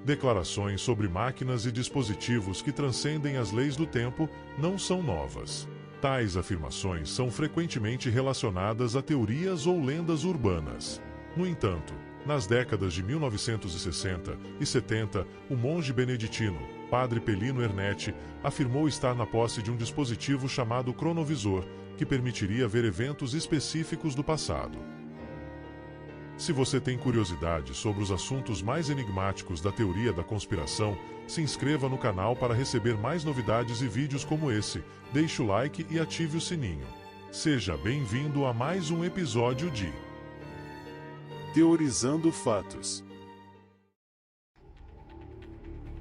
Declarações sobre máquinas e dispositivos que transcendem as leis do tempo não são novas. Tais afirmações são frequentemente relacionadas a teorias ou lendas urbanas. No entanto, nas décadas de 1960 e 70, o monge beneditino, Padre Pelino Ernetti, afirmou estar na posse de um dispositivo chamado cronovisor, que permitiria ver eventos específicos do passado. Se você tem curiosidade sobre os assuntos mais enigmáticos da teoria da conspiração, se inscreva no canal para receber mais novidades e vídeos como esse, deixe o like e ative o sininho. Seja bem-vindo a mais um episódio de Teorizando Fatos.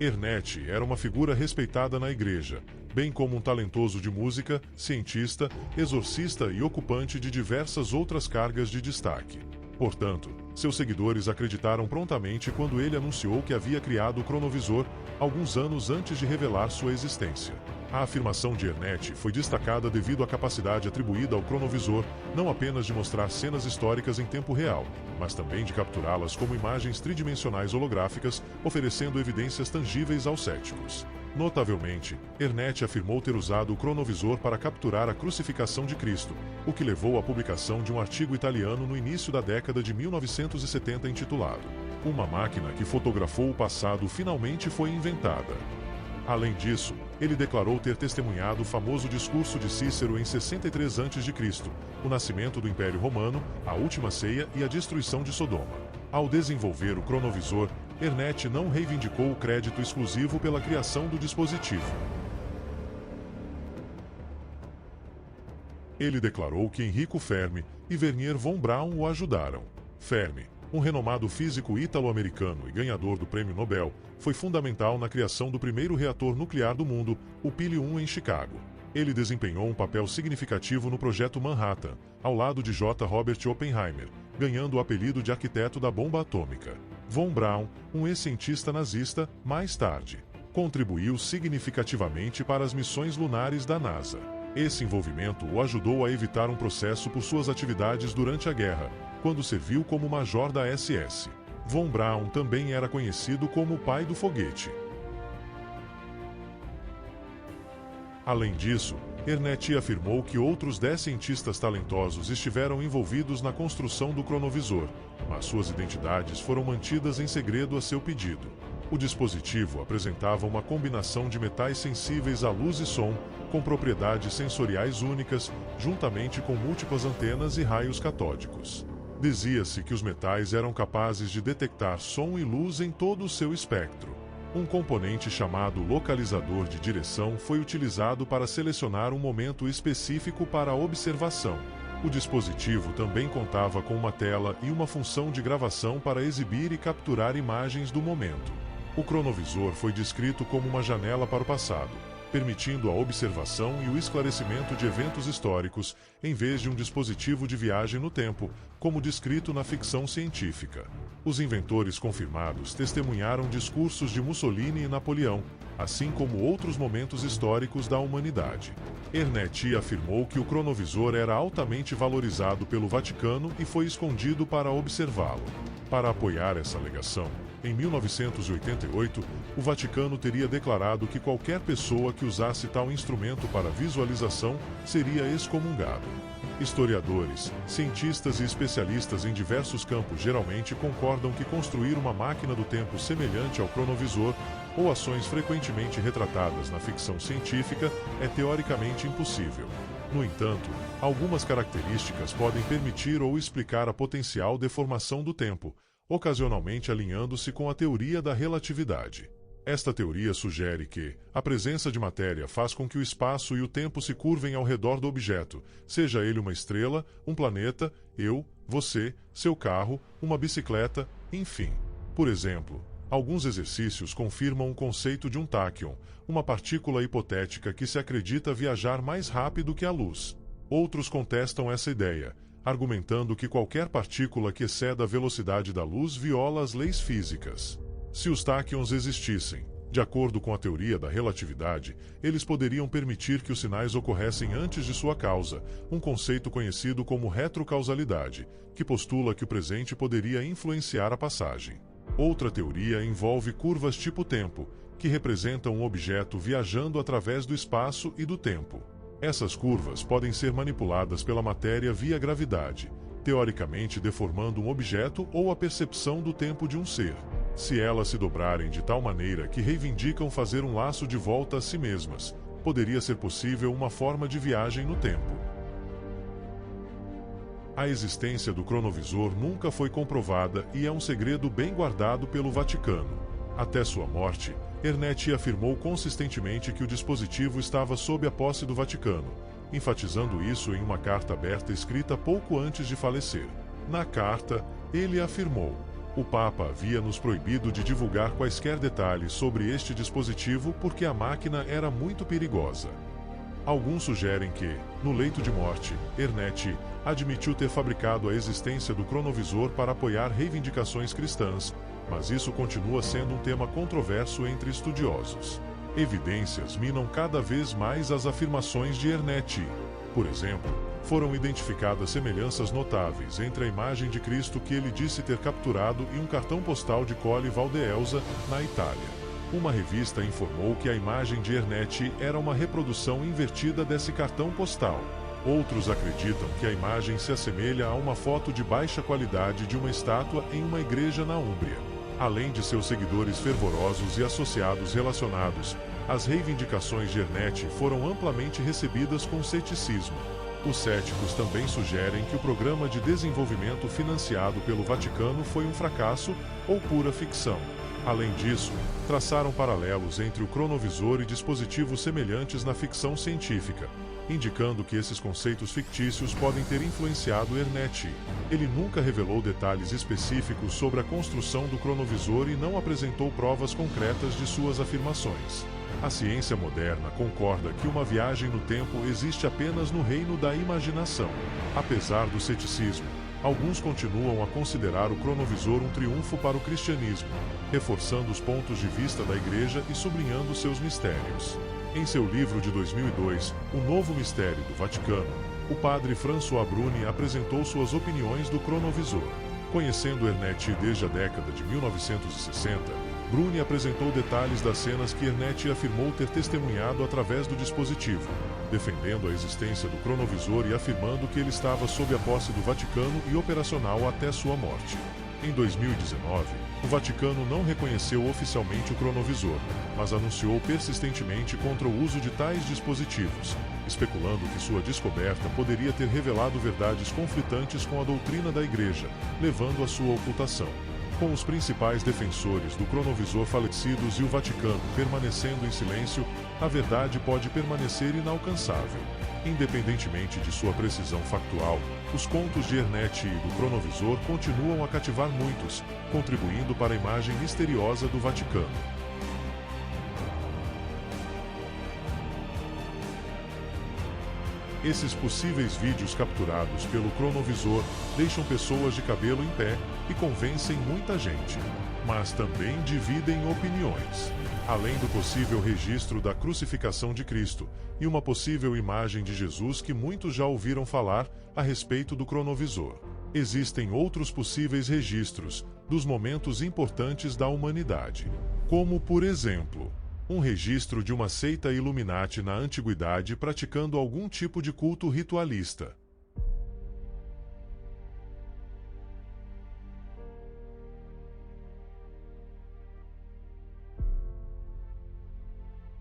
Ernetti era uma figura respeitada na igreja, bem como um talentoso de música, cientista, exorcista e ocupante de diversas outras cargas de destaque. Portanto, seus seguidores acreditaram prontamente quando ele anunciou que havia criado o cronovisor, alguns anos antes de revelar sua existência. A afirmação de Ernetti foi destacada devido à capacidade atribuída ao cronovisor, não apenas de mostrar cenas históricas em tempo real, mas também de capturá-las como imagens tridimensionais holográficas, oferecendo evidências tangíveis aos céticos. Notavelmente, Ernetti afirmou ter usado o cronovisor para capturar a crucificação de Cristo, o que levou à publicação de um artigo italiano no início da década de 1970 intitulado "Uma máquina que fotografou o passado finalmente foi inventada". Além disso, ele declarou ter testemunhado o famoso discurso de Cícero em 63 a.C., o nascimento do Império Romano, a Última Ceia e a destruição de Sodoma. Ao desenvolver o cronovisor, Ernetti não reivindicou o crédito exclusivo pela criação do dispositivo. Ele declarou que Enrico Fermi e Wernher von Braun o ajudaram. Fermi, um renomado físico ítalo-americano e ganhador do Prêmio Nobel, foi fundamental na criação do primeiro reator nuclear do mundo, o Pile 1 em Chicago. Ele desempenhou um papel significativo no projeto Manhattan, ao lado de J. Robert Oppenheimer, ganhando o apelido de arquiteto da bomba atômica. Von Braun, um ex-cientista nazista, mais tarde, contribuiu significativamente para as missões lunares da NASA. Esse envolvimento o ajudou a evitar um processo por suas atividades durante a guerra, quando serviu como major da SS. Von Braun também era conhecido como o pai do foguete. Além disso, Ernetti afirmou que outros 10 cientistas talentosos estiveram envolvidos na construção do cronovisor, mas suas identidades foram mantidas em segredo a seu pedido. O dispositivo apresentava uma combinação de metais sensíveis à luz e som, com propriedades sensoriais únicas, juntamente com múltiplas antenas e raios catódicos. Dizia-se que os metais eram capazes de detectar som e luz em todo o seu espectro. Um componente chamado localizador de direção foi utilizado para selecionar um momento específico para a observação. O dispositivo também contava com uma tela e uma função de gravação para exibir e capturar imagens do momento. O cronovisor foi descrito como uma janela para o passado, permitindo a observação e o esclarecimento de eventos históricos, em vez de um dispositivo de viagem no tempo, como descrito na ficção científica. Os inventores confirmados testemunharam discursos de Mussolini e Napoleão, assim como outros momentos históricos da humanidade. Ernetti afirmou que o cronovisor era altamente valorizado pelo Vaticano e foi escondido para observá-lo. Para apoiar essa alegação, em 1988, o Vaticano teria declarado que qualquer pessoa que usasse tal instrumento para visualização seria excomungado. Historiadores, cientistas e especialistas em diversos campos geralmente concordam que construir uma máquina do tempo semelhante ao cronovisor, ou ações frequentemente retratadas na ficção científica, é teoricamente impossível. No entanto, algumas características podem permitir ou explicar a potencial deformação do tempo, ocasionalmente alinhando-se com a teoria da relatividade. Esta teoria sugere que a presença de matéria faz com que o espaço e o tempo se curvem ao redor do objeto, seja ele uma estrela, um planeta, eu, você, seu carro, uma bicicleta, enfim. Por exemplo, alguns exercícios confirmam o conceito de um táquion, uma partícula hipotética que se acredita viajar mais rápido que a luz. Outros contestam essa ideia, argumentando que qualquer partícula que exceda a velocidade da luz viola as leis físicas. Se os táquions existissem, de acordo com a teoria da relatividade, eles poderiam permitir que os sinais ocorressem antes de sua causa, um conceito conhecido como retrocausalidade, que postula que o presente poderia influenciar a passagem. Outra teoria envolve curvas tipo tempo, que representam um objeto viajando através do espaço e do tempo. Essas curvas podem ser manipuladas pela matéria via gravidade, teoricamente deformando um objeto ou a percepção do tempo de um ser. Se elas se dobrarem de tal maneira que reivindicam fazer um laço de volta a si mesmas, poderia ser possível uma forma de viagem no tempo. A existência do cronovisor nunca foi comprovada e é um segredo bem guardado pelo Vaticano. Até sua morte, Ernetti afirmou consistentemente que o dispositivo estava sob a posse do Vaticano, enfatizando isso em uma carta aberta escrita pouco antes de falecer. Na carta, ele afirmou: "O Papa havia nos proibido de divulgar quaisquer detalhes sobre este dispositivo porque a máquina era muito perigosa." Alguns sugerem que, no leito de morte, Ernetti admitiu ter fabricado a existência do cronovisor para apoiar reivindicações cristãs, mas isso continua sendo um tema controverso entre estudiosos. Evidências minam cada vez mais as afirmações de Ernetti. Por exemplo, foram identificadas semelhanças notáveis entre a imagem de Cristo que ele disse ter capturado e um cartão postal de Colle Valdeelsa, na Itália. Uma revista informou que a imagem de Ernetti era uma reprodução invertida desse cartão postal. Outros acreditam que a imagem se assemelha a uma foto de baixa qualidade de uma estátua em uma igreja na Úmbria. Além de seus seguidores fervorosos e associados relacionados, as reivindicações de Ernetti foram amplamente recebidas com ceticismo. Os céticos também sugerem que o programa de desenvolvimento financiado pelo Vaticano foi um fracasso ou pura ficção. Além disso, traçaram paralelos entre o cronovisor e dispositivos semelhantes na ficção científica, indicando que esses conceitos fictícios podem ter influenciado Ernetti. Ele nunca revelou detalhes específicos sobre a construção do cronovisor e não apresentou provas concretas de suas afirmações. A ciência moderna concorda que uma viagem no tempo existe apenas no reino da imaginação. Apesar do ceticismo, alguns continuam a considerar o cronovisor um triunfo para o cristianismo, reforçando os pontos de vista da Igreja e sublinhando seus mistérios. Em seu livro de 2002, O Novo Mistério do Vaticano, o padre François Bruni apresentou suas opiniões do cronovisor. Conhecendo Ernetti desde a década de 1960, Bruni apresentou detalhes das cenas que Ernetti afirmou ter testemunhado através do dispositivo, defendendo a existência do cronovisor e afirmando que ele estava sob a posse do Vaticano e operacional até sua morte. Em 2019, o Vaticano não reconheceu oficialmente o cronovisor, mas anunciou persistentemente contra o uso de tais dispositivos, especulando que sua descoberta poderia ter revelado verdades conflitantes com a doutrina da Igreja, levando à sua ocultação. Com os principais defensores do cronovisor falecidos e o Vaticano permanecendo em silêncio, a verdade pode permanecer inalcançável. Independentemente de sua precisão factual, os contos de Ernetti e do cronovisor continuam a cativar muitos, contribuindo para a imagem misteriosa do Vaticano. Esses possíveis vídeos capturados pelo cronovisor deixam pessoas de cabelo em pé e convencem muita gente, mas também dividem opiniões. Além do possível registro da crucificação de Cristo e uma possível imagem de Jesus que muitos já ouviram falar a respeito do cronovisor, existem outros possíveis registros dos momentos importantes da humanidade, como, por exemplo, um registro de uma seita Illuminati na antiguidade praticando algum tipo de culto ritualista.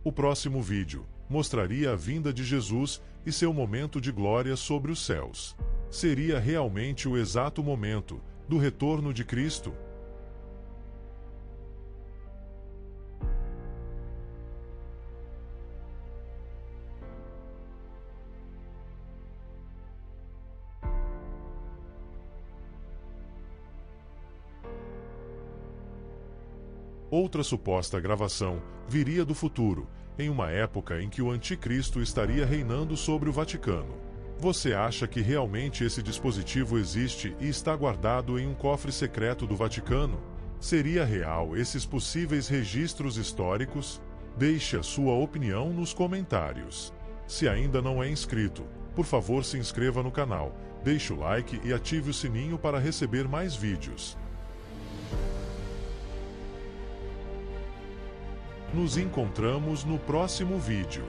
O próximo vídeo mostraria a vinda de Jesus e seu momento de glória sobre os céus. Seria realmente o exato momento do retorno de Cristo? Outra suposta gravação viria do futuro, em uma época em que o Anticristo estaria reinando sobre o Vaticano. Você acha que realmente esse dispositivo existe e está guardado em um cofre secreto do Vaticano? Seria real esses possíveis registros históricos? Deixe a sua opinião nos comentários. Se ainda não é inscrito, por favor se inscreva no canal, deixe o like e ative o sininho para receber mais vídeos. Nos encontramos no próximo vídeo.